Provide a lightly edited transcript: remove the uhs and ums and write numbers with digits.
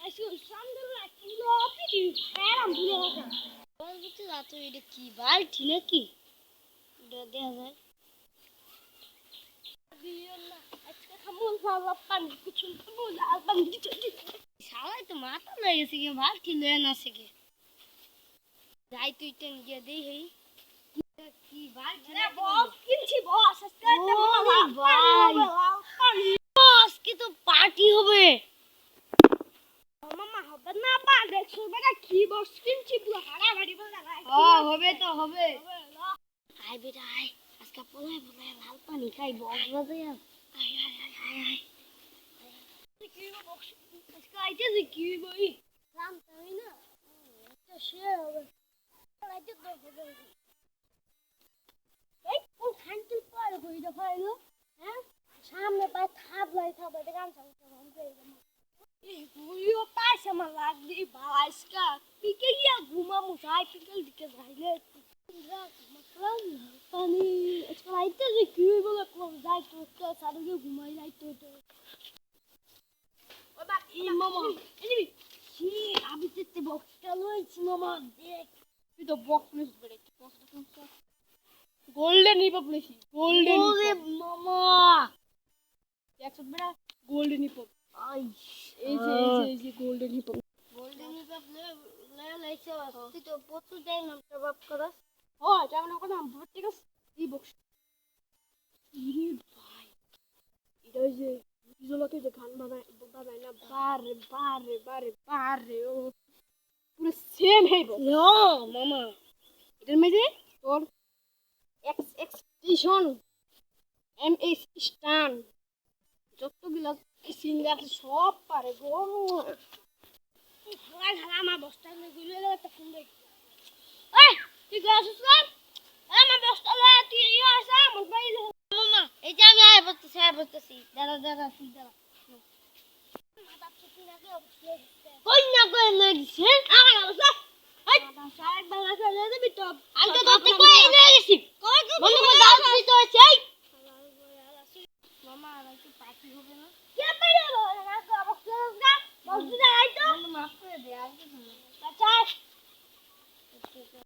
আজকে সন্ধ্যা kilo PT প্যারাম ভুলে গেছে বলতে যা তো এটা কি বালতি নাকি এটা দেয়া যায় আজকে খামুল খাওয়া পানি কিছু খামুল আর পানি কিছু শালাই তো মাথা লয়ে গেছে কি বালতি লয়ে না শিখে যাই তুই টেন গিয়ে দেই হেই কি বালতি না বস কিনছি বস আজকে একটা ভাই বস কি তো পার্টি হবে মামা হবে না পা দেখছো বেটা কি বস কিনছি পুরো হাড়াহাড়ি বলে হবে তো হবে আয় বেটা আয় আজকে পোলায় পোলায় লাল পানি খাই বস বাজে আয় আয় আয় আয় আয় কি বস আজকে আইতে যে কি বই রাম তাই না একটা শেয়ার হবে আইতে তো হবে এই কোন খানটি পার কইরা ফাইলো হ্যাঁ সামনে পা থাপ লাই থাপ এটা কাম চালাতে হবে এই বুইও পাশে আমার লাগদি বাসকা পিকে গিয়া ঘুমা মুসাই পিকল দিকে যাইলে পানি আজকে আইতে যে কি বলে কোন যাই তো সারুকে ঘুমাই যাইতো তো ও বা এই মামা এই কি আমি তেতে বক্সটা লইছি মামা দেখ তুই তো বক্স নিস বড় গোল্ডেন হিপ লইছি গোল্ডেন হিপ মামা দেখছ বড় গোল্ডেন হিপ আই এই যে গোল্ডেন হিপ লাইছে তুই তো প্রচুর টাইম নামটা বাপ করস ও এটা মানে কোন নাম ঠিক আছে এই বক্স ইরে ভাই এটা যে ইজলাকে যে গান বানায় না বারে ও পুরো সেম হেই বক্স নো মামা এটার মধ্যে তোর এক্স এক্সটেনশন এম এস স্টান যতগুলা সিঙ্গার সব পারে গো হালা হালা আমার বস্তা গুলো একটা ফোন দেখ এই তুই গাছস না আমার বস্তা লা তুই ইয়া আসা আমার ভাই মামা এই যে আমি আয় বসতেছি দাঁড়া দাঁড়া তুই দাঁড়া কই না কই লাগিছে আমার বস্তা এই সাহেব বাংলা করে দিবি তো আমি তো ধরতে কই লাগিছি কই তো দাও দিতে হইছে মামা আর একটু পার্টি হবে না